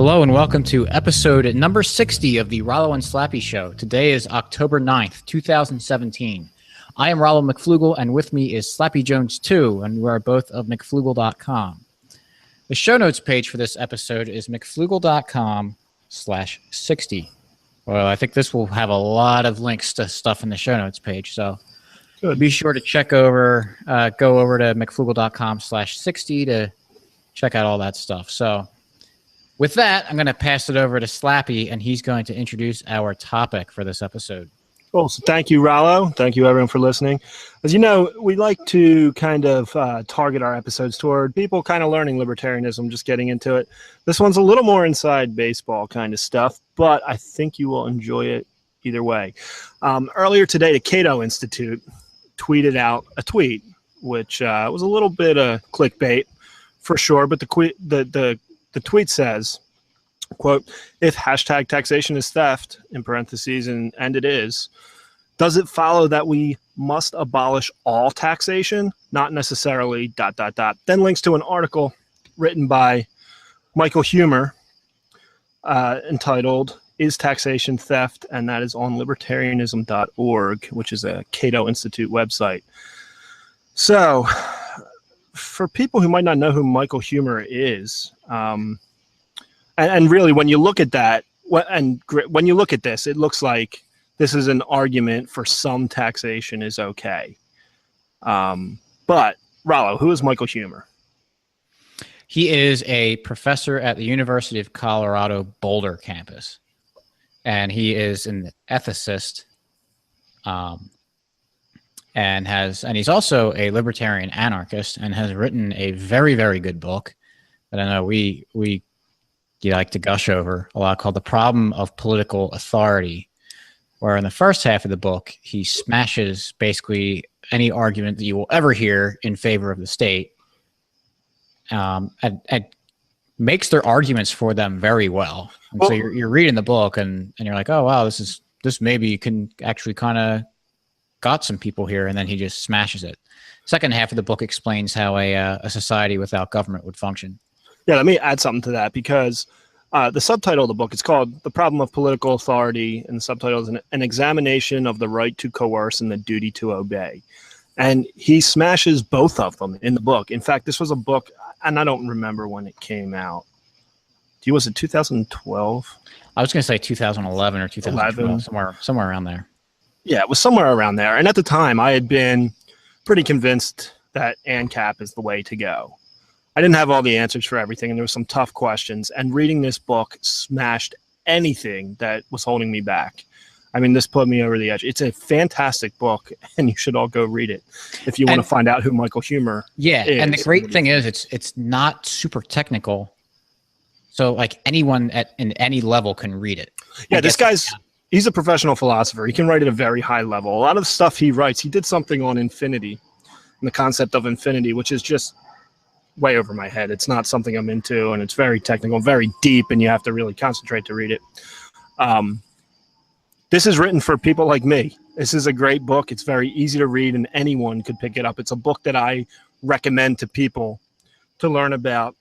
Hello and welcome to episode number 60 of the Rollo and Slappy Show. Today is October 9th, 2017. I am Rollo McFlugel, and with me is Slappy Jones 2, and we are both of McFlugel.com. The show notes page for this episode is McFlugel.com/60. Well, I think this will have a lot of links to stuff in the show notes page, so good. Be sure to go over to McFlugel.com/60 to check out all that stuff. So with that, I'm going to pass it over to Slappy, and he's going to introduce our topic for this episode. Cool. So thank you, Rollo. Thank you, everyone, for listening. As you know, we like to kind of target our episodes toward people kind of learning libertarianism, just getting into it. This one's a little more inside baseball kind of stuff, but I think you will enjoy it either way. Earlier today, the Cato Institute tweeted out a tweet, which was a little bit of clickbait for sure, but the tweet says, quote, if hashtag taxation is theft, in parentheses, and it is, does it follow that we must abolish all taxation? Not necessarily, ... Then links to an article written by Michael Huemer entitled, Is Taxation Theft? And that is on libertarianism.org, which is a Cato Institute website. So for people who might not know who Michael Huemer is, and really, when you look at that, when you look at this, it looks like this is an argument for some taxation is okay. But Rollo, who is Michael Huemer? He is a professor at the University of Colorado Boulder campus, and he is an ethicist, and he's also a libertarian anarchist, and has written a very, very good book that I know we like to gush over a lot, called The Problem of Political Authority, where in the first half of the book, he smashes basically any argument that you will ever hear in favor of the state, and makes their arguments for them very well. And so you're reading the book and you're like, oh, wow, this maybe can actually kind of got some people here, and then he just smashes it. Second half of the book explains how a society without government would function. Yeah, let me add something to that, because the subtitle of the book, it's called The Problem of Political Authority, and the subtitle is an examination of the right to coerce and the duty to obey. And he smashes both of them in the book. In fact, this was a book, and I don't remember when it came out. Was it 2012? I was going to say 2011 or 2012, somewhere around there. Yeah, it was somewhere around there. And at the time, I had been pretty convinced that ANCAP is the way to go. I didn't have all the answers for everything, and there were some tough questions. And reading this book smashed anything that was holding me back. I mean, this put me over the edge. It's a fantastic book, and you should all go read it if you want to find out who Michael Huemer is. And the great thing is it's not super technical, so like anyone in any level can read it. Yeah, he's a professional philosopher. He can write at a very high level. A lot of the stuff he writes, he did something on infinity, and the concept of infinity, which is just way over my head. It's not something I'm into, and it's very technical, very deep, and you have to really concentrate to read it. This is written for people like me. This is a great book. It's very easy to read, and anyone could pick it up. It's a book that I recommend to people to learn about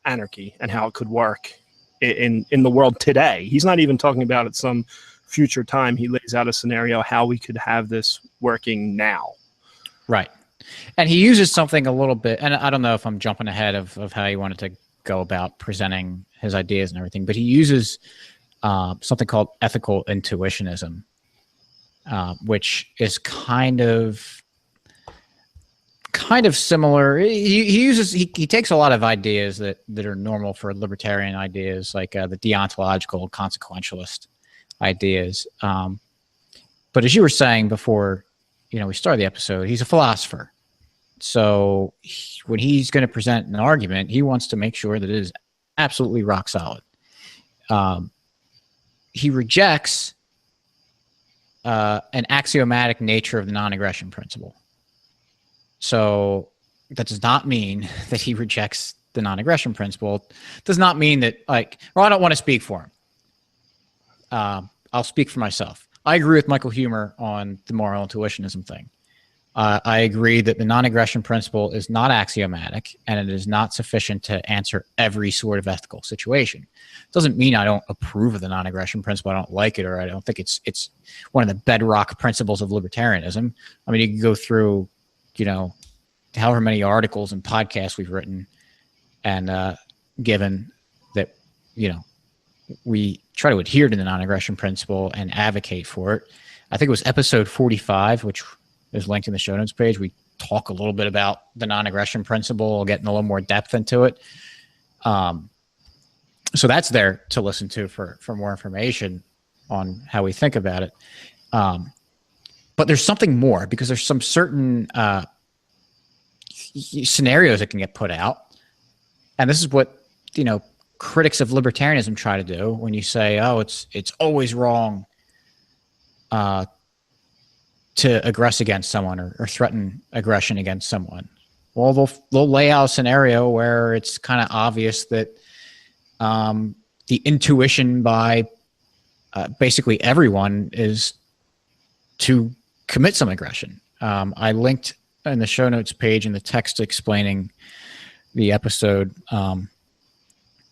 anarchy and how it could work in the world today. He's not even talking about at some future time. He lays out a scenario how we could have this working now. Right. And he uses something a little bit, and I don't know if I'm jumping ahead of how he wanted to go about presenting his ideas and everything, but he uses something called ethical intuitionism, which is kind of similar. He takes a lot of ideas that are normal for libertarian ideas, like the deontological consequentialist ideas. But as you were saying before, we started the episode, he's a philosopher. So when he's going to present an argument, he wants to make sure that it is absolutely rock solid. He rejects an axiomatic nature of the non-aggression principle. So that does not mean that he rejects the non-aggression principle. It does not mean that, I don't want to speak for him. I'll speak for myself. I agree with Michael Huemer on the moral intuitionism thing. I agree that the non-aggression principle is not axiomatic, and it is not sufficient to answer every sort of ethical situation. It doesn't mean I don't approve of the non-aggression principle, I don't like it, or I don't think it's one of the bedrock principles of libertarianism. I mean, you can go through, however many articles and podcasts we've written, and given that, we try to adhere to the non-aggression principle and advocate for it. I think it was episode 45, which is linked in the show notes page. We talk a little bit about the non-aggression principle, getting a little more depth into it. So that's there to listen to for more information on how we think about it. But there's something more, because there's some certain scenarios that can get put out. And this is what, critics of libertarianism try to do when you say, oh, it's always wrong to aggress against someone or threaten aggression against someone. Well, they'll lay out a scenario where it's kind of obvious that the intuition by basically everyone is to commit some aggression. I linked in the show notes page in the text explaining the episode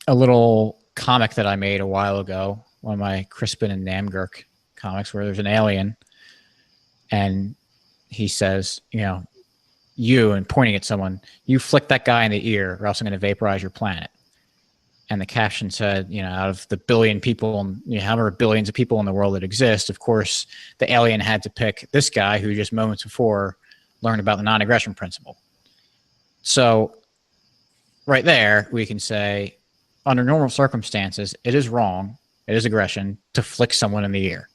a little comic that I made a while ago, one of my Crispin and Namgurk comics, where there's an alien and he says, you, and pointing at someone, you flick that guy in the ear or else I'm going to vaporize your planet. And the caption said, out of the billion people, however billions of people in the world that exist, of course, the alien had to pick this guy who just moments before learned about the non-aggression principle. So right there, we can say, under normal circumstances, it is wrong, it is aggression to flick someone in the ear.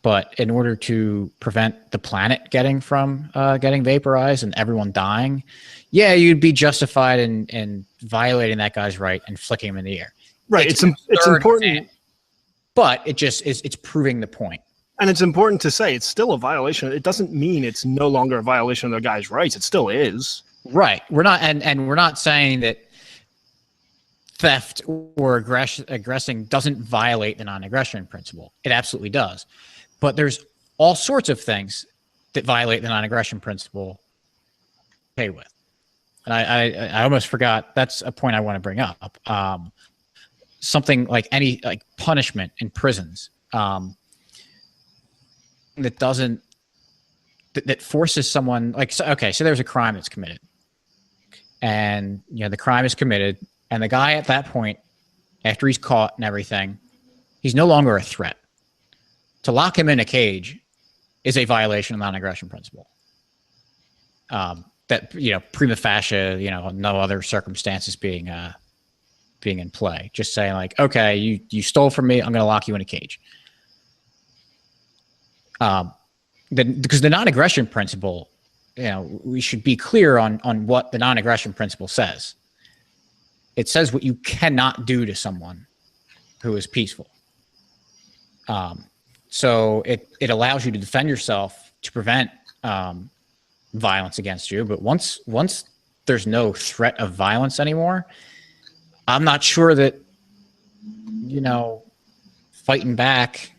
But in order to prevent the planet getting vaporized and everyone dying, yeah, you'd be justified in violating that guy's right and flicking him in the ear. Right. It's important, but it's proving the point. And it's important to say it's still a violation. It doesn't mean it's no longer a violation of the guy's rights. It still is. Right. We're not, and we're not saying that theft or aggressing doesn't violate the non-aggression principle. It absolutely does. But there's all sorts of things that violate the non-aggression principle. Okay, with, and I almost forgot. That's a point I want to bring up. Something like punishment in prisons that forces someone so there's a crime that's committed, and the crime is committed, and the guy at that point, after he's caught and everything, he's no longer a threat. To lock him in a cage is a violation of the non-aggression principle. That prima facie, no other circumstances being in play. Just saying okay, you stole from me, I'm going to lock you in a cage. Because the non-aggression principle, we should be clear on what the non-aggression principle says. It says what you cannot do to someone who is peaceful. So it allows you to defend yourself, to prevent violence against you. But once there's no threat of violence anymore, I'm not sure that, fighting back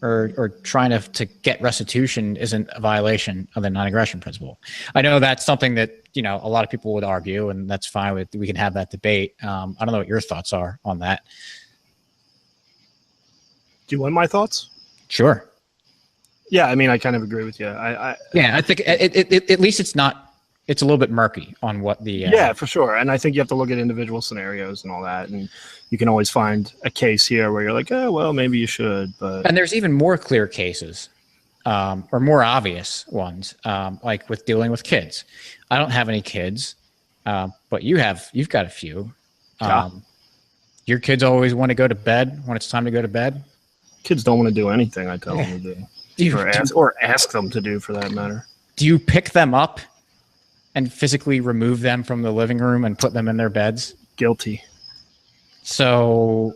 or trying to get restitution isn't a violation of the non-aggression principle. I know that's something that, a lot of people would argue, and that's fine. We can have that debate. I don't know what your thoughts are on that. Do you want my thoughts? Sure. Yeah, I mean, I kind of agree with you. I think at least it's a little bit murky on what the... yeah, for sure. And I think you have to look at individual scenarios and all that. And you can always find a case here where you're like, oh, well, maybe you should. But And there's even more clear cases or more obvious ones, like with dealing with kids. I don't have any kids, but you've got a few. Your kids always want to go to bed when it's time to go to bed? Kids don't want to do anything I tell them to do. Or ask them to do, for that matter. Do you pick them up and physically remove them from the living room and put them in their beds? Guilty. So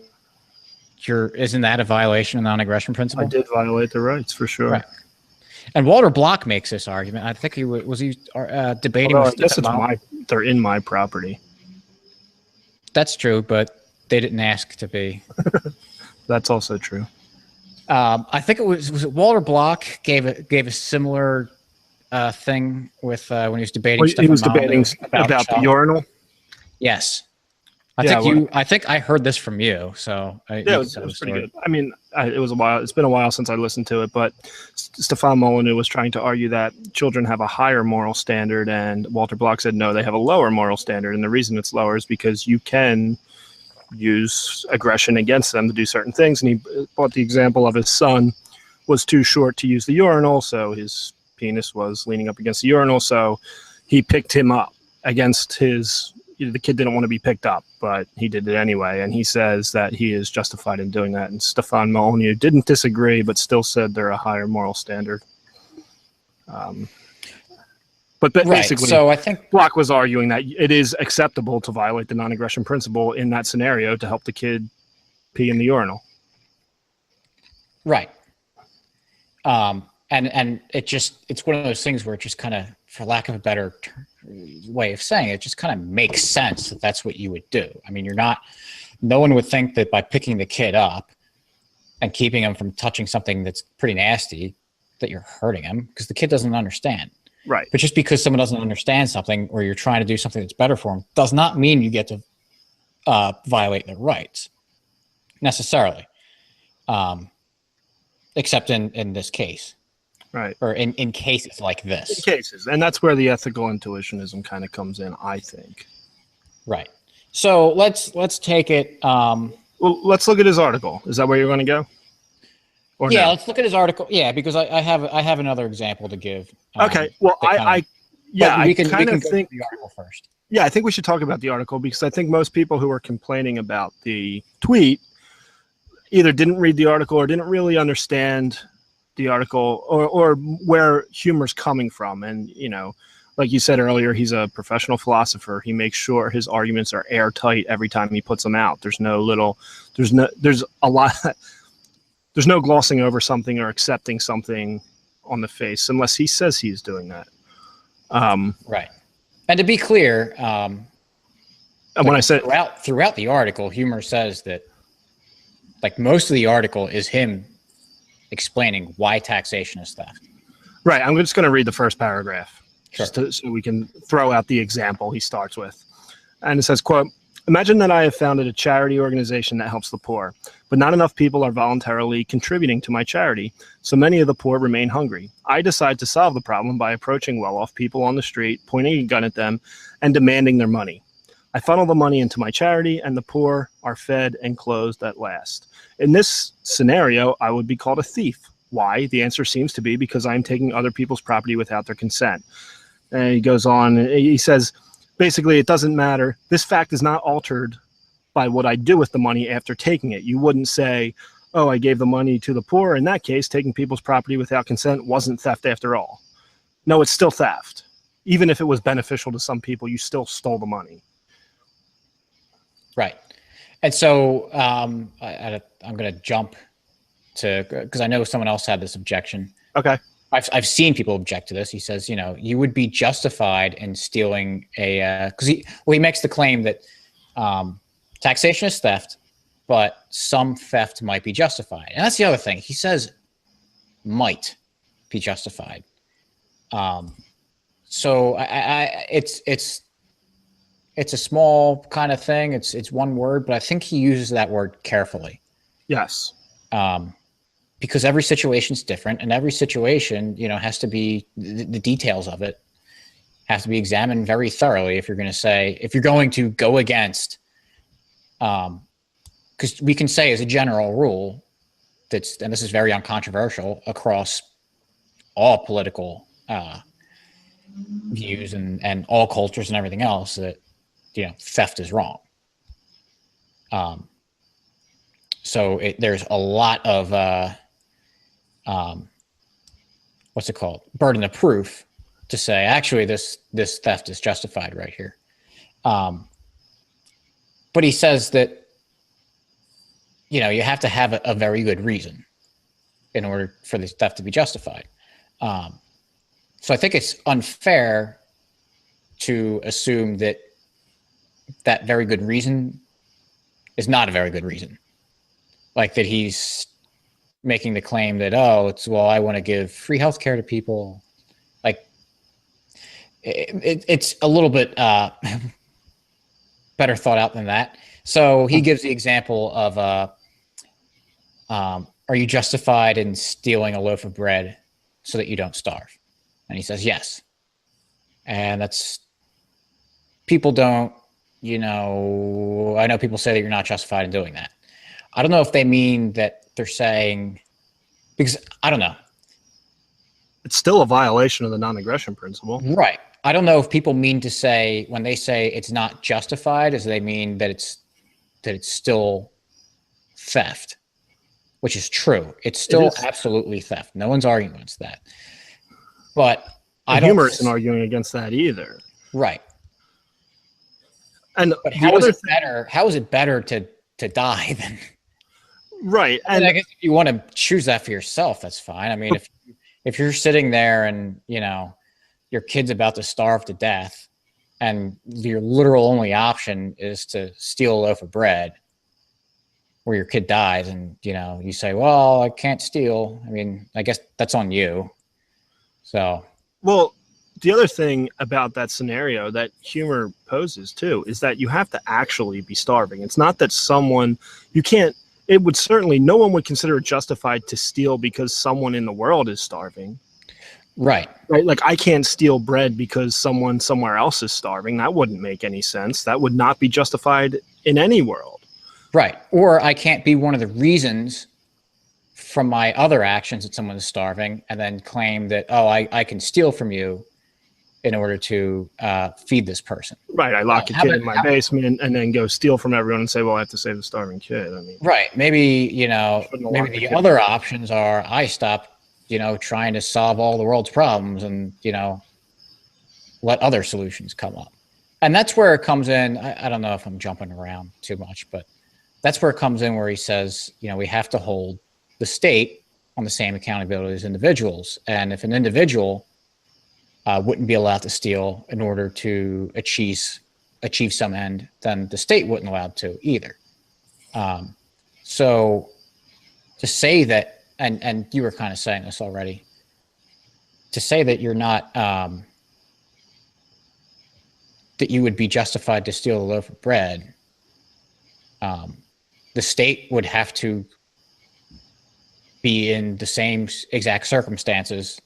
isn't that a violation of the non-aggression principle? I did violate their rights, for sure. Right. And Walter Block makes this argument. I think he was debating. Although I guess they're in my property. That's true, but they didn't ask to be. That's also true. I think was it Walter Block gave a similar thing with when he was debating Well, he was Stefan debating Molyneux about the child. urinal. Yes, Yeah, I think I heard this from you. So yeah, you it can was, tell it the was pretty story. good. I mean, it was a while. It's been a while since I listened to it, but Stefan Molyneux was trying to argue that children have a higher moral standard, and Walter Block said no, they have a lower moral standard, and the reason it's lower is because you can use aggression against them to do certain things. And he brought the example of his son was too short to use the urinal, so his penis was leaning up against the urinal, so he picked him up against his. The kid didn't want to be picked up, but he did it anyway. And he says that he is justified in doing that. And Stefan Molyneux didn't disagree, but still said they're a higher moral standard. But basically, so I think Block was arguing that it is acceptable to violate the non-aggression principle in that scenario to help the kid pee in the urinal. right. And it's one of those things where it just kind of, for lack of a better way of saying it, just kind of makes sense that that's what you would do. I mean, no one would think that by picking the kid up and keeping him from touching something that's pretty nasty, that you're hurting him, because the kid doesn't understand. Right. But just because someone doesn't understand something, or you're trying to do something that's better for him, does not mean you get to violate their rights necessarily. Except in this case. Right. Or in cases like this. In cases. And that's where the ethical intuitionism kind of comes in, I think. Right. So let's take it. Well, let's look at his article. Is that where you're going to go? Or yeah, no? let's look at his article. Yeah, because I have another example to give. Okay. Well, I kind of think the article first. Yeah, I think we should talk about the article, because I think most people who are complaining about the tweet either didn't read the article or didn't really understand the article or where Huemer's coming from. And, like you said earlier, he's a professional philosopher. He makes sure his arguments are airtight every time he puts them out. There's no glossing over something or accepting something on the face unless he says he's doing that. Right. And to be clear, and when I said throughout the article, Huemer says that, like, most of the article is him explaining why taxation is theft. Right. I'm just going to read the first paragraph, Sure. so we can throw out the example he starts with. And it says, quote, "Imagine that I have founded a charity organization that helps the poor, but not enough people are voluntarily contributing to my charity, so many of the poor remain hungry. I decide to solve the problem by approaching well-off people on the street, pointing a gun at them, and demanding their money. I funnel the money into my charity, and the poor are fed and clothed at last. In this scenario, I would be called a thief. Why? The answer seems to be because I'm taking other people's property without their consent." And he goes on, he says, basically, it doesn't matter. This fact is not altered by what I do with the money after taking it. You wouldn't say, oh, I gave the money to the poor. In that case, taking people's property without consent wasn't theft after all. No, it's still theft. Even if it was beneficial to some people, you still stole the money. Right. And so I'm going to jump to, because I know someone else had this objection. Okay. I've seen people object to this. He says, you would be justified in stealing because he makes the claim that taxation is theft, but some theft might be justified. And that's the other thing. He says might be justified. So it's a small kind of thing. It's one word, but I think he uses that word carefully. Yes. Because every situation is different, and every situation, has to be the details of it have to be examined very thoroughly if you're going to go against. Because we can say as a general rule and this is very uncontroversial across all political views and all cultures and everything else, that theft is wrong. So there's a lot of what's it called? Burden of proof to say, actually, this theft is justified right here. But he says that, you have to have a very good reason in order for this theft to be justified. So I think it's unfair to assume that very good reason is not a very good reason. Like that he's making the claim that, oh, I want to give free healthcare to people. Like it's a little bit better thought out than that. So he gives the example of, are you justified in stealing a loaf of bread so that you don't starve? And he says, yes. And that's, people don't, I know people say that you're not justified in doing that. I don't know if they mean that they're saying, because I don't know. It's still a violation of the non-aggression principle. Right. I don't know if people mean to say, when they say it's not justified, as they mean that it's still theft, which is true. It's still absolutely theft. No one's arguing against that. But Huemer isn't arguing against that either. Right. And but how is it better? How is it better to die than? Right. And I guess if you want to choose that for yourself, that's fine. I mean, if you're sitting there and your kid's about to starve to death, and your literal only option is to steal a loaf of bread, where your kid dies, and you say, "Well, I can't steal." I mean, I guess that's on you. So, well, the other thing about that scenario that Huemer poses too is that you have to actually be starving. It's not that it would certainly, no one would consider it justified to steal because someone in the world is starving. Right. Like I can't steal bread because someone somewhere else is starving. That wouldn't make any sense. That would not be justified in any world. Right. Or I can't be one of the reasons from my other actions that someone is starving and then claim that, oh, I can steal from you in order to feed this person. Right. I lock a kid in my basement and then go steal from everyone and say, well, I have to save the starving kid. I mean, right. Maybe, maybe the other options are I stop, trying to solve all the world's problems and, let other solutions come up. And that's where it comes in. I don't know if I'm jumping around too much, but that's where it comes in where he says, we have to hold the state on the same accountability as individuals. And if an individual wouldn't be allowed to steal in order to achieve some end, then the state wouldn't allow to either. So to say that, and you were kind of saying this already, to say that you're not, that you would be justified to steal a loaf of bread, the state would have to be in the same exact circumstances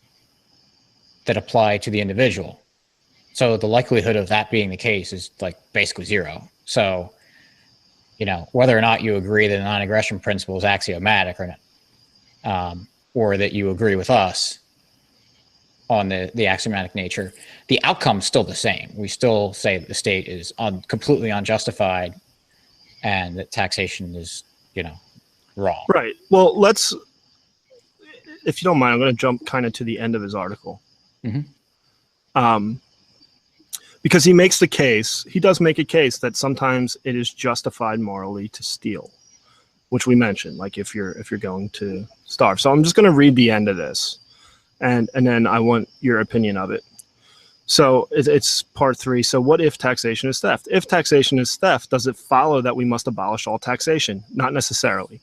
that apply to the individual. So the likelihood of that being the case is like basically zero. So, whether or not you agree that the non-aggression principle is axiomatic or not, or that you agree with us on the axiomatic nature, the outcome's still the same. We still say that the state is completely unjustified and that taxation is, wrong. Right. Well, if you don't mind, I'm going to jump kind of to the end of his article. Mm-hmm. Because he does make a case that sometimes it is justified morally to steal, which we mentioned, like if you're going to starve. So I'm just going to read the end of this, and then I want your opinion of it. So it's part 3. So what if taxation is theft? If taxation is theft, does it follow that we must abolish all taxation? Not necessarily.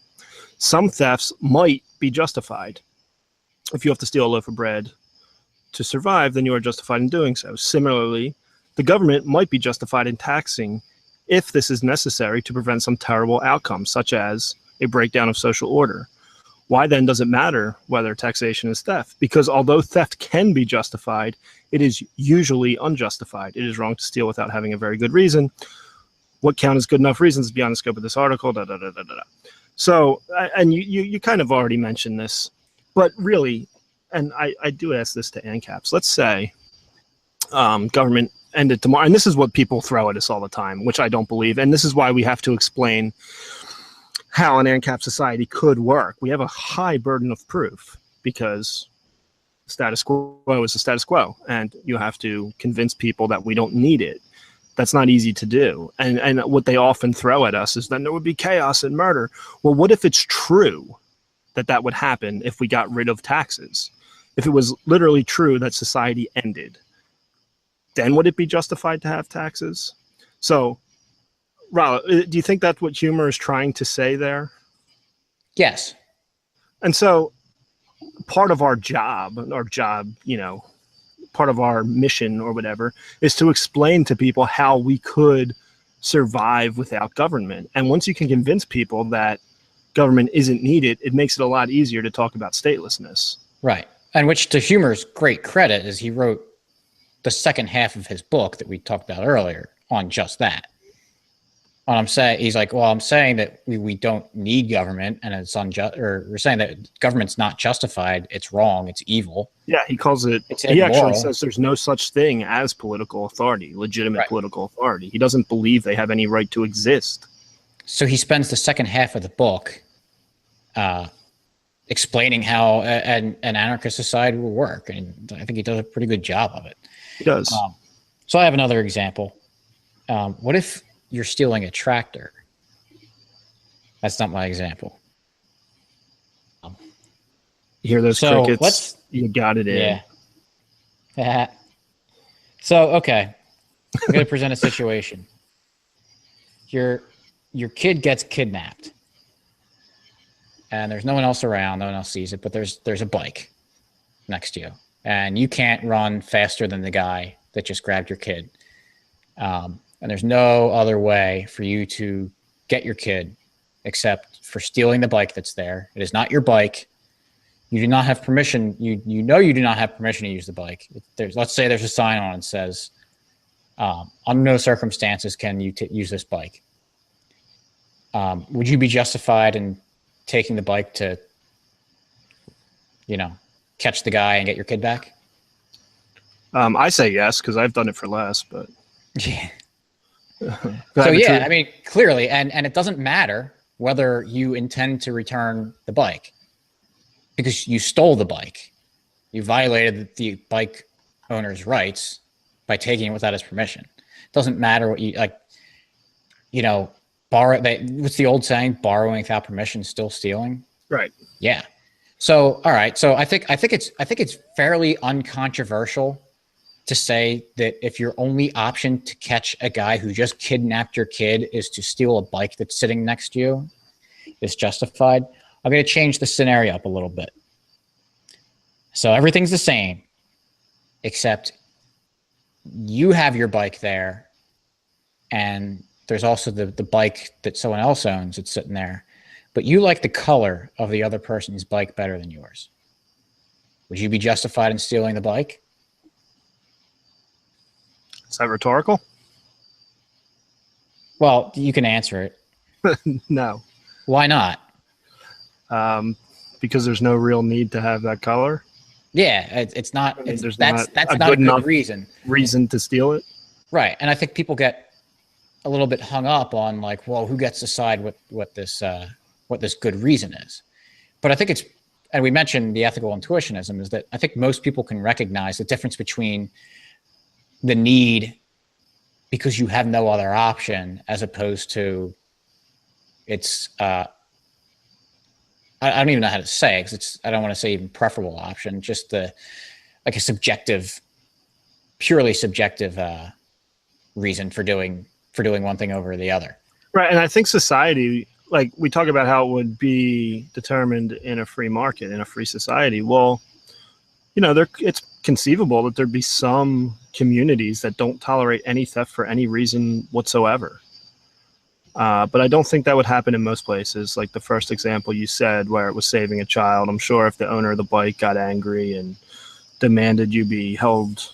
Some thefts might be justified. If you have to steal a loaf of bread to survive, then you are justified in doing so. Similarly, the government might be justified in taxing if this is necessary to prevent some terrible outcome, such as a breakdown of social order. Why then does it matter whether taxation is theft? Because although theft can be justified, it is usually unjustified. It is wrong to steal without having a very good reason. What count as good enough reasons beyond the scope of this article? So, and you kind of already mentioned this, but really, and I do ask this to ANCAPs. Let's say government ended tomorrow, and this is what people throw at us all the time, which I don't believe, and this is why we have to explain how an ANCAP society could work. We have a high burden of proof because status quo is the status quo, and you have to convince people that we don't need it. That's not easy to do. And what they often throw at us is then there would be chaos and murder. Well, what if it's true that would happen if we got rid of taxes? If it was literally true that society ended, then would it be justified to have taxes? So, Rollo, do you think that's what Huemer is trying to say there? Yes. And so part of our job, part of our mission or whatever, is to explain to people how we could survive without government. And once you can convince people that government isn't needed, it makes it a lot easier to talk about statelessness. Right. And which, to Huemer's great credit, is he wrote the second half of his book that we talked about earlier on just that. And I'm saying, he's like, well, I'm saying that we don't need government, and it's unjust, or we're saying that government's not justified. It's wrong. It's evil. Yeah, he calls it. He actually says there's no such thing as political authority, legitimate political authority. He doesn't believe they have any right to exist. So he spends the second half of the book explaining how an anarchist society will work, and I think he does a pretty good job of it. He does. So I have another example. What if you're stealing a tractor? That's not my example. You hear those crickets? You got it in. Yeah. So, okay. I'm going to present a situation. Your kid gets kidnapped. And there's no one else around. No one else sees it. But there's a bike next to you. And you can't run faster than the guy that just grabbed your kid. And there's no other way for you to get your kid except for stealing the bike that's there. It is not your bike. You do not have permission. You know you do not have permission to use the bike. Let's say there's a sign on it that says, under no circumstances can you use this bike. Would you be justified in taking the bike to, catch the guy and get your kid back? I say yes, because I've done it for less, but. Yeah. So yeah, I mean, clearly, and it doesn't matter whether you intend to return the bike, because you stole the bike. You violated the bike owner's rights by taking it without his permission. It doesn't matter what you what's the old saying? Borrowing without permission is still stealing. Right. Yeah. So all right. So I think it's fairly uncontroversial to say that if your only option to catch a guy who just kidnapped your kid is to steal a bike that's sitting next to you, is justified. I'm going to change the scenario up a little bit. So everything's the same, except you have your bike there, and there's also the bike that someone else owns that's sitting there, but you like the color of the other person's bike better than yours. Would you be justified in stealing the bike? Is that rhetorical? Well, you can answer it. No. Why not? Because there's no real need to have that color. Yeah, it's not. That's not a good reason to steal it. Right, and I think people get a little bit hung up on like, well, who gets to decide what this good reason is? But I think it's, and we mentioned the ethical intuitionism, is that I think most people can recognize the difference between the need because you have no other option, as opposed to it's I don't even know how to say it, 'cause I don't want to say even preferable option, just a purely subjective reason for doing one thing over the other. Right. And I think society, like we talk about how it would be determined in a free market, in a free society. Well, it's conceivable that there'd be some communities that don't tolerate any theft for any reason whatsoever. But I don't think that would happen in most places. Like the first example you said, where it was saving a child, I'm sure if the owner of the bike got angry and demanded you be held,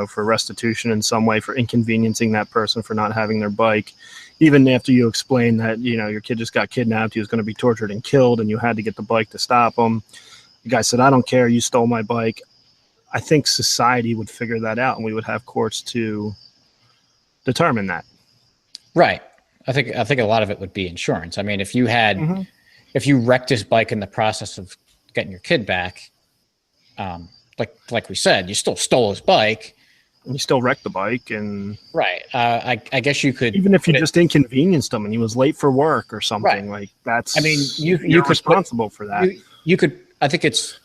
for restitution in some way for inconveniencing that person for not having their bike, even after you explained that, your kid just got kidnapped, he was going to be tortured and killed, and you had to get the bike to stop him. The guy said, I don't care, you stole my bike. I think society would figure that out, and we would have courts to determine that. Right. I think a lot of it would be insurance. I mean, if you had, if you wrecked his bike in the process of getting your kid back, like we said, you still stole his bike. And you still wrecked the bike, and right. I guess you could, even if you just inconvenienced him and he was late for work or something, like that's. I mean, you're responsible for that. You could. I think it's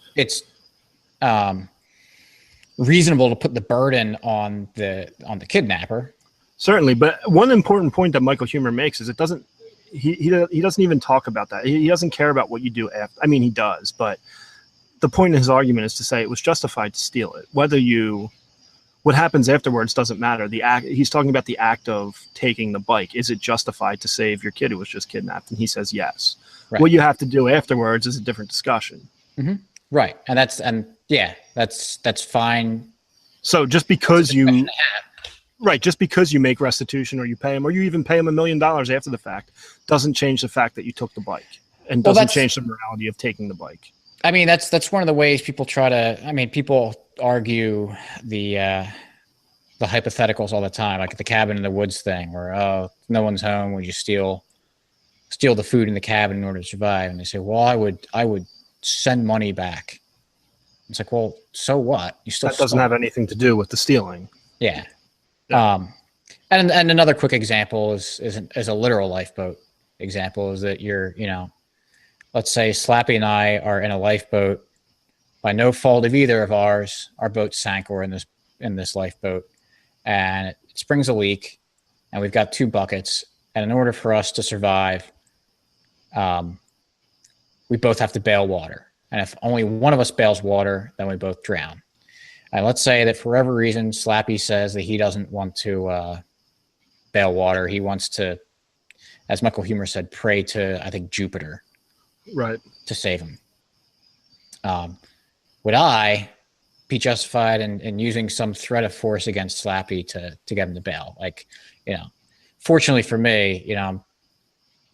reasonable to put the burden on the kidnapper. Certainly, but one important point that Michael Huemer makes is it doesn't he doesn't even talk about that. He doesn't care about what you do after. I mean, he does, but the point in his argument is to say it was justified to steal it. What happens afterwards doesn't matter. He's talking about the act of taking the bike. Is it justified to save your kid who was just kidnapped? And he says yes. Right. What you have to do afterwards is a different discussion. Mm-hmm. Right, and that's fine. So just because you make restitution or you pay him, or you even pay him $1 million after the fact, doesn't change the fact that you took the bike, and doesn't change the morality of taking the bike. I mean, that's one of the ways people try to. I mean, people argue the hypotheticals all the time, like the cabin in the woods thing, where no one's home, would you steal the food in the cabin in order to survive? And they say, well, I would send money back. It's like, well, so what? You still that doesn't have anything to do with the stealing. Yeah. And another quick example is a literal lifeboat example is that let's say Slappy and I are in a lifeboat. By no fault of either of ours, our boat sank. We're in this lifeboat, and it springs a leak, and we've got 2 buckets. And in order for us to survive, we both have to bail water. And if only one of us bails water, then we both drown. And let's say that for whatever reason, Slappy says that he doesn't want to bail water. He wants to, as Michael Huemer said, pray to, I think, Jupiter, right, to save him. Would I be justified in using some threat of force against Slappy to get him to bail? Like, fortunately for me, I'm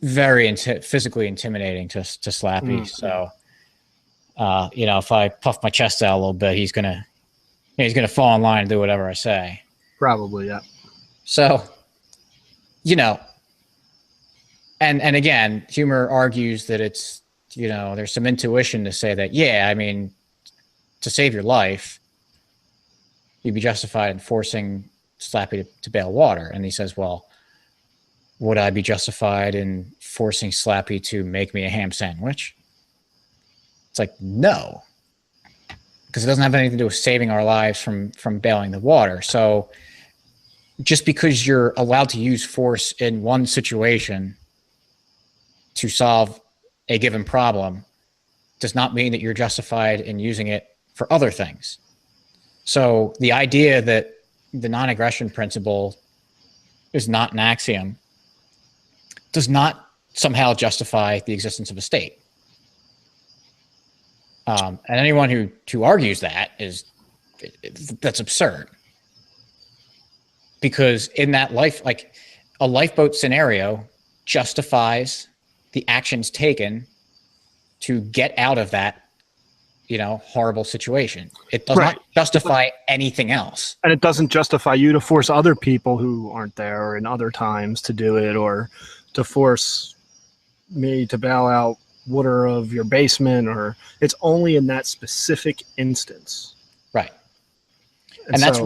very physically intimidating to Slappy. So, if I puff my chest out a little bit, he's gonna fall in line and do whatever I say. Probably, yeah. So, and again, Huemer argues that it's, there's some intuition to say that, yeah, I mean, to save your life, you'd be justified in forcing Slappy to bail water. And he says, well, would I be justified in forcing Slappy to make me a ham sandwich? It's like, no, because it doesn't have anything to do with saving our lives from bailing the water. So just because you're allowed to use force in one situation to solve a given problem does not mean that you're justified in using it for other things. So the idea that the non-aggression principle is not an axiom does not somehow justify the existence of a state. And anyone who argues that that's absurd. Because in that like a lifeboat scenario justifies the actions taken to get out of that, horrible situation. It does not justify anything else. And it doesn't justify you to force other people who aren't there or in other times to do it, or to force me to bail out water of your basement, or it's only in that specific instance. Right. And that's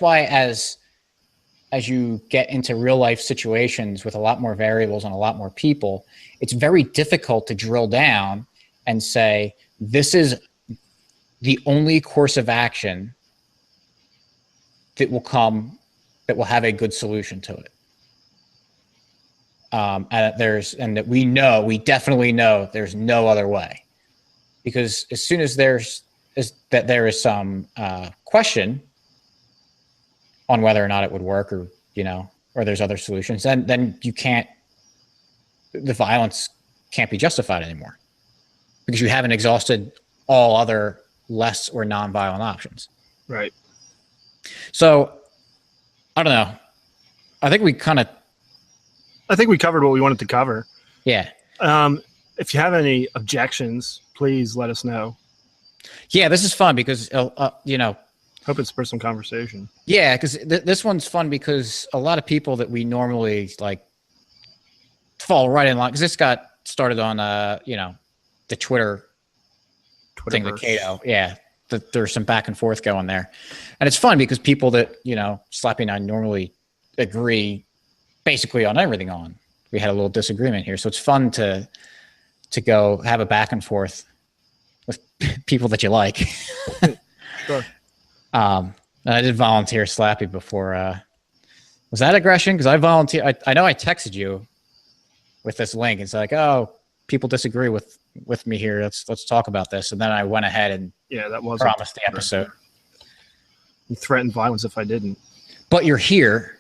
why as you get into real life situations with a lot more variables and a lot more people, it's very difficult to drill down and say, this is the only course of action that will have a good solution to it. And that we definitely know there's no other way, because as soon as there is some question on whether or not it would work, or there's other solutions, then the violence can't be justified anymore, because you haven't exhausted all other less or non-violent options. Right. So I don't know. I think we covered what we wanted to cover. Yeah. If you have any objections, please let us know. Yeah, this is fun because, hope it spurs some conversation. Yeah, because this one's fun because a lot of people that we normally fall right in line, because this got started on, the Twitter thing, the Cato. Yeah, there's some back and forth going there. And it's fun because people that, Slappy and I normally agree basically on everything on. We had a little disagreement here. So it's fun to go have a back and forth with people that you like. Sure. I did volunteer Slappy before. Was that aggression? Because I volunteered. I know I texted you with this link. It's like, oh, people disagree with me here. Let's talk about this. And then I went ahead and that was promised the episode. You threatened violence if I didn't. But you're here.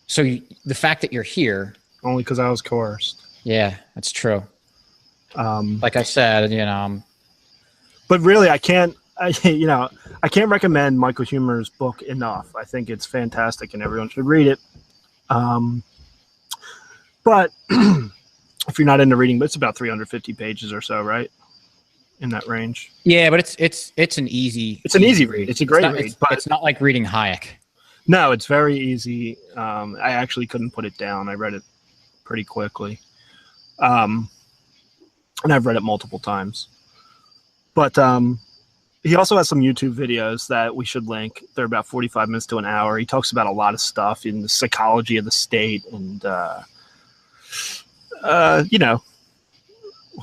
So the fact that you're here. Only because I was coerced. Yeah, that's true. Like I said, but really, I can't recommend Michael Huemer's book enough. I think it's fantastic and everyone should read it. But if you're not into reading, but it's about 350 pages or so, right? In that range. Yeah, but it's an easy. It's an easy read. It's a great read, but it's not like reading Hayek. No, it's very easy. I actually couldn't put it down. I read it pretty quickly. And I've read it multiple times. But he also has some YouTube videos that we should link. They're about 45 minutes to an hour. He talks about a lot of stuff in the psychology of the state and,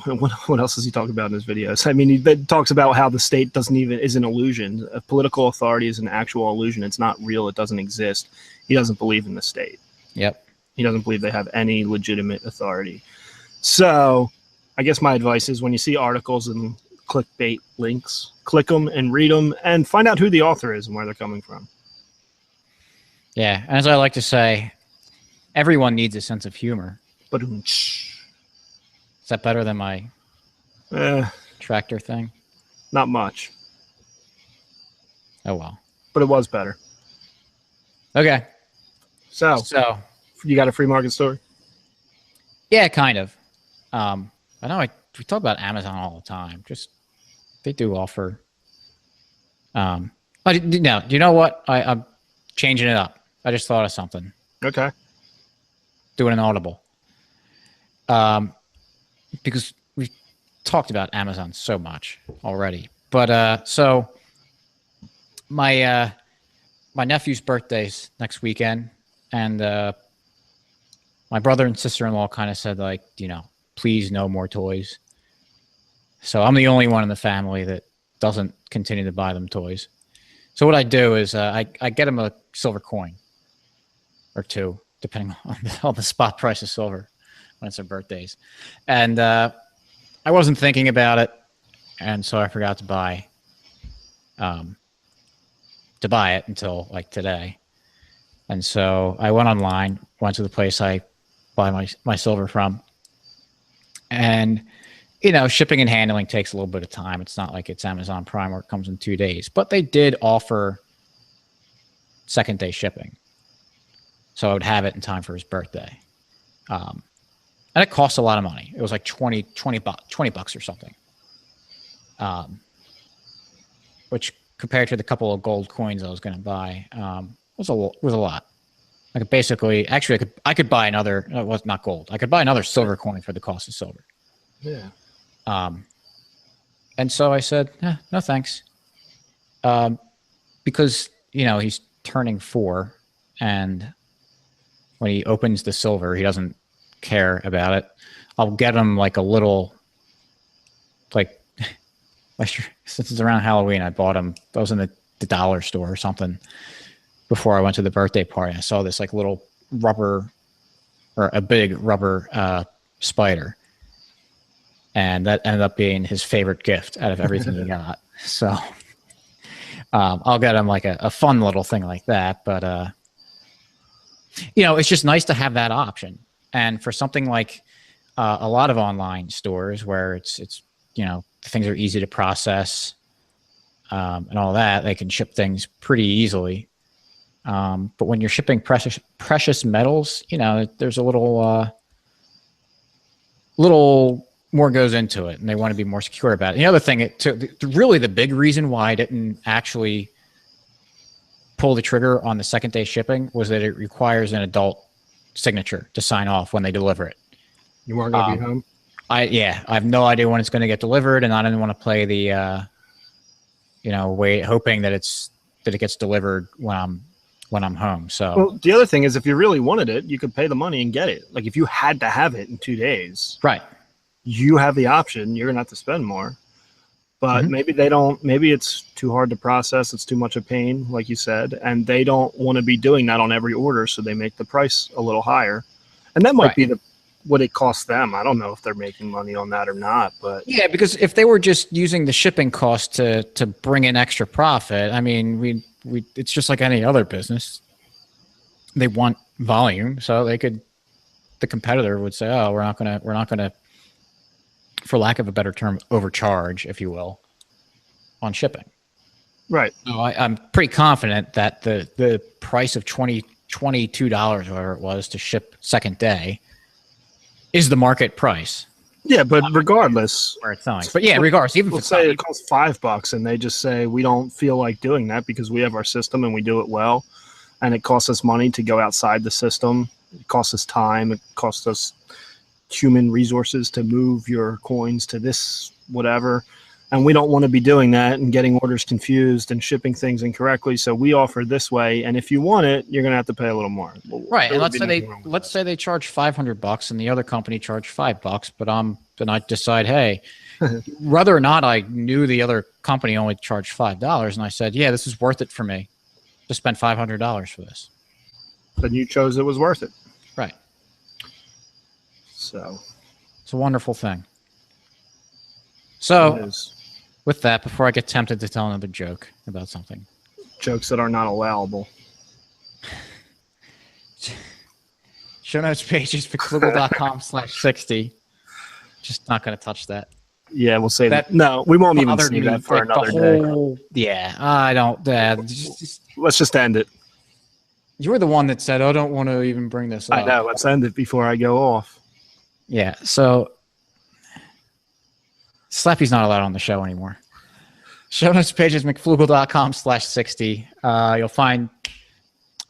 what else does he talk about in his videos? I mean, he talks about how the state is an illusion. Political authority is an actual illusion. It's not real. It doesn't exist. He doesn't believe in the state. Yep. He doesn't believe they have any legitimate authority. So I guess my advice is when you see articles and clickbait links, click them and read them and find out who the author is and where they're coming from. Yeah. And as I like to say, everyone needs a sense of humor. But is that better than my tractor thing? Not much. Oh, well. But it was better. Okay. So you got a free market story? Yeah, kind of. I know we talk about Amazon all the time. Just they do offer. Do you know what? I'm changing it up. I just thought of something. Okay. Doing an audible. Because we've talked about Amazon so much already. But so my nephew's birthday's next weekend, and my brother and sister-in-law kind of said, like, please no more toys. So I'm the only one in the family that doesn't continue to buy them toys. So what I do is I get them a silver coin or two, depending on the spot price of silver when it's their birthdays. And I wasn't thinking about it, and so I forgot to buy it until like today. And so I went online, went to the place I buy my silver from, and shipping and handling takes a little bit of time. It's not like it's Amazon Prime where it comes in 2 days, but they did offer second day shipping, so I would have it in time for his birthday. And it costs a lot of money. It was like $20 or something, which compared to the couple of gold coins I was going to buy, was a lot. I could buy another. It was not gold. I could buy another silver coin for the cost of silver. Yeah. And so I said, no thanks, because he's turning 4, and when he opens the silver, he doesn't care about it. I'll get him like a little, like, since it's around Halloween, I bought him. I was in the dollar store or something before I went to the birthday party. I saw this like little rubber, or a big rubber spider, and that ended up being his favorite gift out of everything he got. So I'll get him like a fun little thing like that. But it's just nice to have that option. And for something like a lot of online stores where it's things are easy to process and all that, they can ship things pretty easily. But when you're shipping precious metals, there's a little more goes into it, and they want to be more secure about it. The other thing, really the big reason why I didn't actually pull the trigger on the second day shipping was that it requires an adult signature to sign off when they deliver it. You weren't going to be home? I have no idea when it's going to get delivered, and I didn't want to play the, hoping that it gets delivered when I'm home. So, well, the other thing is, if you really wanted it, you could pay the money and get it. Like if you had to have it in 2 days, right? You have the option. You're gonna have to spend more, but maybe they don't. Maybe it's too hard to process. It's too much of pain, like you said, and they don't want to be doing that on every order, so they make the price a little higher. And that might be what it costs them. I don't know if they're making money on that or not, but yeah, because if they were just using the shipping cost to bring in extra profit, I mean, we it's just like any other business. They want volume, so the competitor would say, oh, we're not gonna, for lack of a better term, overcharge, if you will, on shipping. right. So I'm pretty confident that the price of $22, whatever it was, to ship second day is the market price. Yeah, but regardless, Where it's selling. But yeah, regardless, even if let's it's say it costs $5 and they just say we don't feel like doing that because we have our system and we do it well, and it costs us money to go outside the system. It costs us time. It costs us human resources to move your coins to this whatever. And we don't want to be doing that and getting orders confused and shipping things incorrectly. So we offer this way. And if you want it, you're going to have to pay a little more. Well, right. And let's say they charge $500 and the other company charged $5, but then I decide, hey, whether or not I knew the other company only charged $5, and I said, yeah, this is worth it for me to spend $500 for this. Then you chose it was worth it. Right. So it's a wonderful thing. So with that, before I get tempted to tell another joke about something. Jokes that are not allowable. Show notes pages, mcflugel.com/60. Just not going to touch that. Yeah, we'll say that. No, we won't even see that for another day. Yeah, I don't. Let's just end it. You were the one that said, "Oh, don't want to even bring this up." I know. Let's end it before I go off. Yeah. So Slappy's not allowed on the show anymore. Show notes page is mcflugel.com/60. You'll find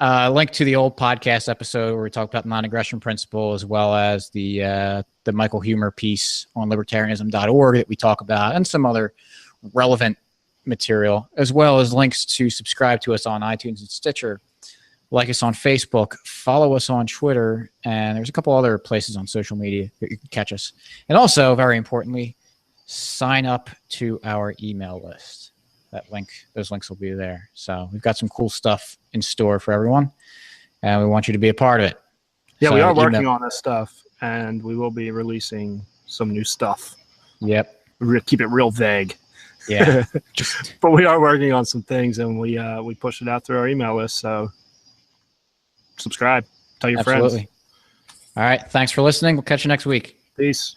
a link to the old podcast episode where we talked about the non-aggression principle, as well as the Michael Huemer piece on libertarianism.org that we talk about, and some other relevant material, as well as links to subscribe to us on iTunes and Stitcher, like us on Facebook, follow us on Twitter, and there's a couple other places on social media that you can catch us. And also, very importantly, sign up to our email list. Those links will be there. So we've got some cool stuff in store for everyone, and we want you to be a part of it. Yeah, so we are working on this stuff, and we will be releasing some new stuff. Yep. Keep it real vague. Yeah. But we are working on some things, and we push it out through our email list. So subscribe. Tell your friends. All right. Thanks for listening. We'll catch you next week. Peace.